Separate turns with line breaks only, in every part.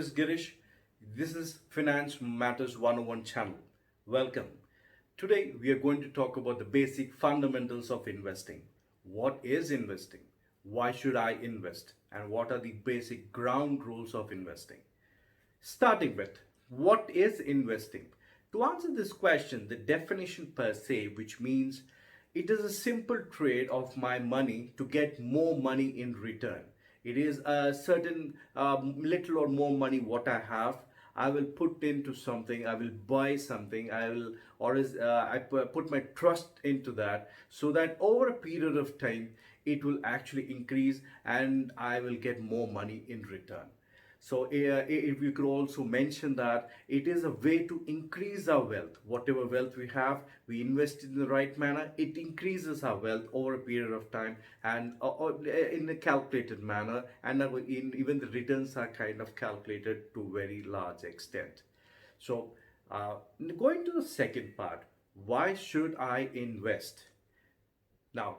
is Girish. This is Finance Matters 101 channel. Welcome. Today we are going to talk about the basic fundamentals of investing. What is investing? Why should I invest? And what are the basic ground rules of investing? Starting with, what is investing? To answer this question, the definition per se, which means it is a simple trade of my money to get more money in return. It is a certain little or more money what I have. I will put into something. I will buy something. I will, or is I put my trust into that, so that over a period of time, it will actually increase, and I will get more money in return. So if we could also mention that it is a way to increase our wealth. Whatever wealth we have, we invest in the right manner, it increases our wealth over a period of time, and in a calculated manner, and even the returns are kind of calculated to very large extent. So uh, going to the second part, why should I invest? Now,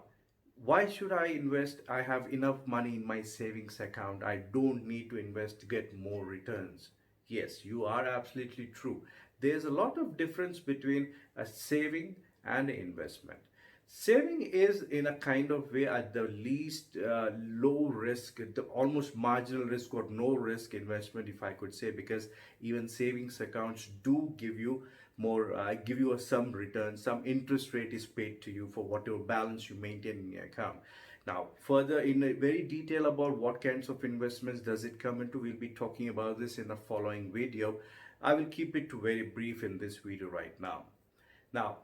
why should I invest? I have enough money in my savings account. I don't need to invest to get more returns. Yes, you are absolutely true. There's a lot of difference between a saving and an investment. Saving is in a kind of way at the least low risk, the almost marginal risk or no risk investment, if I could say, because even savings accounts do give you more, give you some return, some interest rate is paid to you for whatever balance you maintain in your account. Now, further in a very detail about what kinds of investments does it come into, we'll be talking about this in the following video. I will keep it to very brief in this video right now. Now,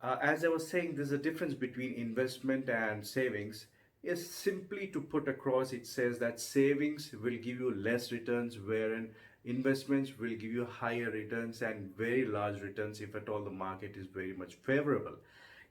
as I was saying, there's a difference between investment and savings. Is simply to put across, it says that savings will give you less returns, wherein investments will give you higher returns and very large returns if at all the market is very much favorable.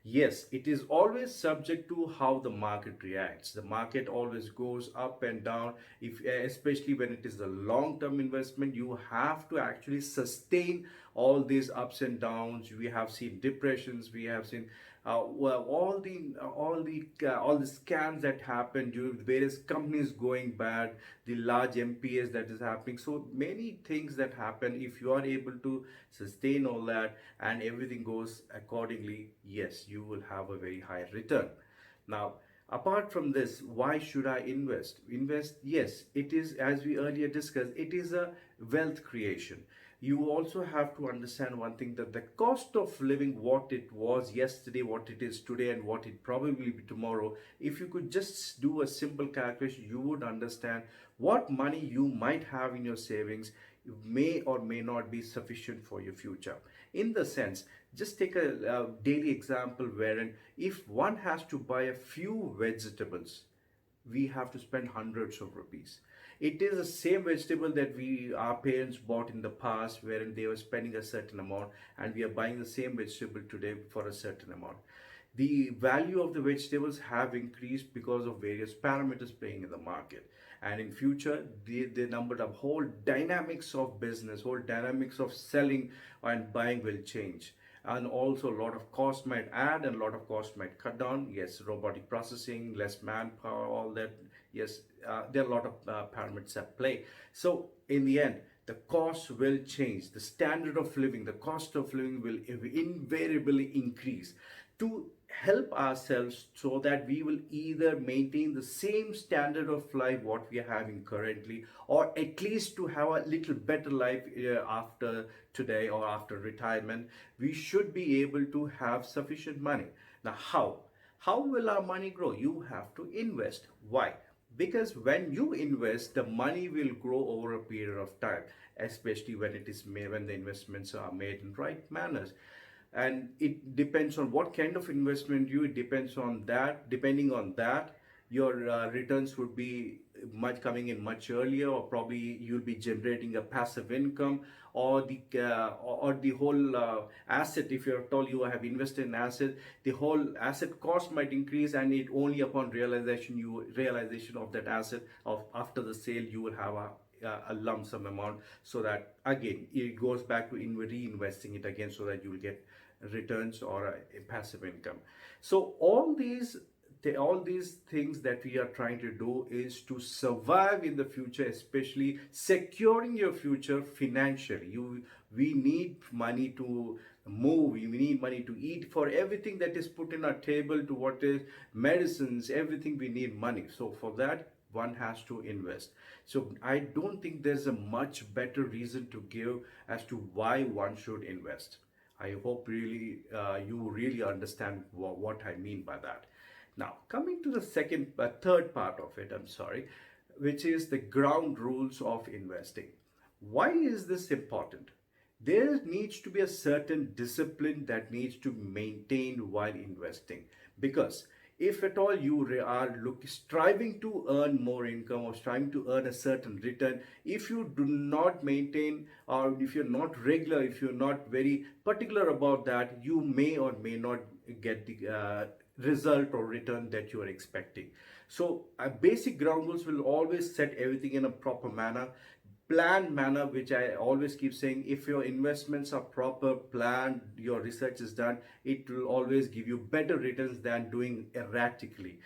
Yes, it is always subject to how the market reacts. The market always goes up and down. If especially when it is a long-term investment, you have to actually sustain all these ups and downs. We have seen depressions. We have seen well, all the scams that happen due to various companies going bad, the large MPS that is happening. So many things that happen. If you are able to sustain all that and everything goes accordingly, yes, you will have a very high return. Now, apart from this, why should I invest? Invest, yes, it is, as we earlier discussed, it is a wealth creation. You also have to understand one thing, that the cost of living, what it was yesterday, what it is today, and what it probably be tomorrow, if you could just do a simple calculation, you would understand what money you might have in your savings may or may not be sufficient for your future. In the sense, just take a daily example wherein if one has to buy a few vegetables, we have to spend hundreds of rupees. It is the same vegetable that our parents bought in the past, wherein they were spending a certain amount, and we are buying the same vegetable today for a certain amount. The value of the vegetables have increased because of various parameters playing in the market, and in future the number of whole dynamics of business, whole dynamics of selling and buying will change, and also a lot of cost might add and a lot of cost might cut down. Yes, robotic processing, less manpower, all that. Yes, there are a lot of parameters at play. So in the end, the cost will change, the standard of living, the cost of living will invariably increase. To help ourselves, so that we will either maintain the same standard of life what we are having currently, or at least to have a little better life after today or after retirement, we should be able to have sufficient money. Now, how will our money grow? You have to invest. Why? Because when you invest, the money will grow over a period of time, especially when it is made, when the investments are made in right manners. And it depends on what kind of investment you, it depends on that. Depending on that, your returns would be much coming in much earlier, or probably you'll be generating a passive income, or the whole asset, if you're told you have invested in asset, the whole asset cost might increase, and it only upon realization of that asset, of after the sale, you will have a lump sum amount, so that again it goes back to reinvesting it again, so that you will get returns or a passive income. So all these all these things that we are trying to do is to survive in the future, especially securing your future financially. We need money to move, we need money to eat, for everything that is put in our table, to what is medicines, everything we need money. So for that, one has to invest. So I don't think there's a much better reason to give as to why one should invest. I hope really you really understand what I mean by that. Now, coming to the third part of it, I'm sorry, which is the ground rules of investing. Why is this important? There needs to be a certain discipline that needs to be maintained while investing, because if at all you are striving to earn more income or striving to earn a certain return, if you do not maintain, or if you're not regular, if you're not very particular about that, you may or may not get the result or return that you are expecting. So basic ground rules will always set everything in a proper manner, planned manner, which I always keep saying. If your investments are proper planned, your research is done, it will always give you better returns than doing erratically.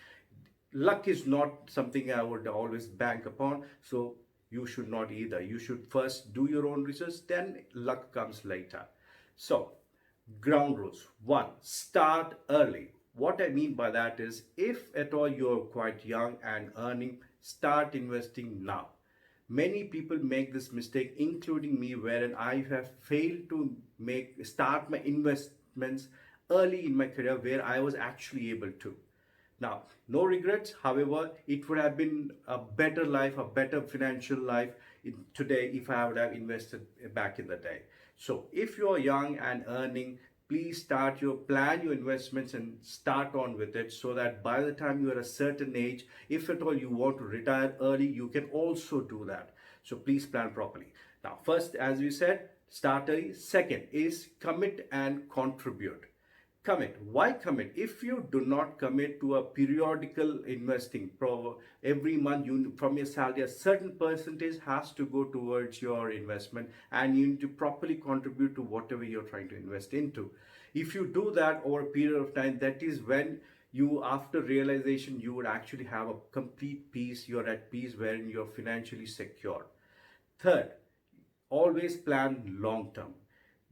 Luck is not something I would always bank upon, so you should not either. You should first do your own research, then luck comes later. So ground rules: one, start early. What I mean by that is, if at all you're quite young and earning, start investing now. Many people make this mistake, including me, wherein I have failed to start my investments early in my career, where I was actually able to. Now, no regrets. However, it would have been a better life, a better financial life today if I would have invested back in the day. So, if you're young and earning, please plan your investments and start on with it, so that by the time you are a certain age, if at all you want to retire early, you can also do that. So please plan properly. Now, first, as we said, start early. Second is commit and contribute. Commit. Why commit? If you do not commit to a periodical investing, every month you from your salary, a certain percentage has to go towards your investment, and you need to properly contribute to whatever you're trying to invest into. If you do that over a period of time, that is when you, after realization, you would actually have a complete peace. You're at peace wherein you're financially secure. Third, always plan long term.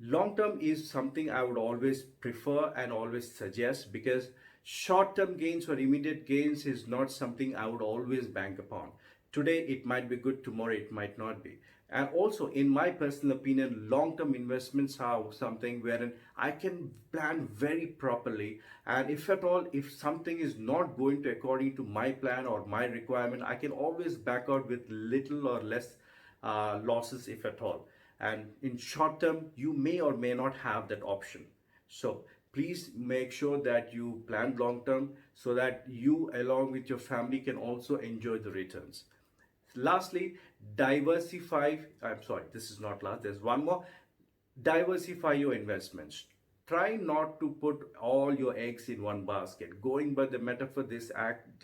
Long term is something I would always prefer and always suggest, because short term gains or immediate gains is not something I would always bank upon. Today it might be good, tomorrow it might not be. And also, in my personal opinion, long term investments are something wherein I can plan very properly. And if at all, if something is not going to according to my plan or my requirement, I can always back out with little or less losses, if at all. And in short term, you may or may not have that option. So please make sure that you plan long term, so that you along with your family can also enjoy the returns. Lastly, diversify. I'm sorry, this is not last, there's one more. Diversify your investments. Try not to put all your eggs in one basket. Going by the metaphor,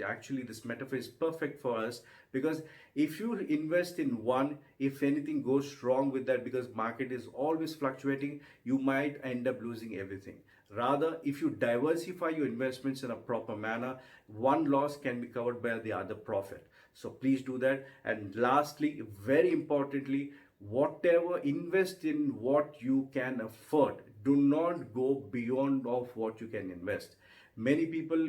actually this metaphor is perfect for us, because if you invest in one, if anything goes wrong with that, because market is always fluctuating, you might end up losing everything. Rather, if you diversify your investments in a proper manner, one loss can be covered by the other profit. So please do that. And lastly, very importantly, whatever, invest in what you can afford. Do not go beyond of what you can invest. Many people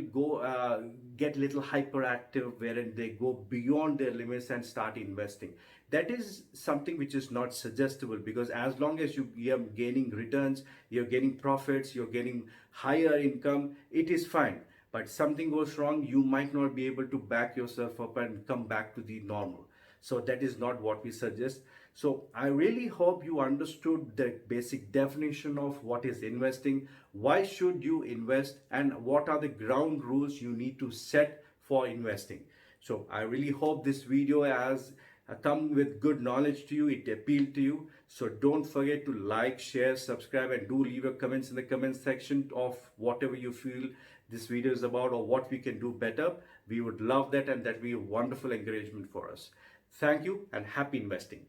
get little hyperactive, wherein they go beyond their limits and start investing. That is something which is not suggestible, because as long as you are gaining returns, you're getting profits, you're getting higher income, it is fine. But something goes wrong, you might not be able to back yourself up and come back to the normal. So that is not what we suggest. So I really hope you understood the basic definition of what is investing, why should you invest, and what are the ground rules you need to set for investing. So I really hope this video has come with good knowledge to you, it appealed to you. So don't forget to like, share, subscribe, and do leave your comments in the comment section of whatever you feel this video is about, or what we can do better. We would love that, and that would be a wonderful encouragement for us. Thank you and happy investing.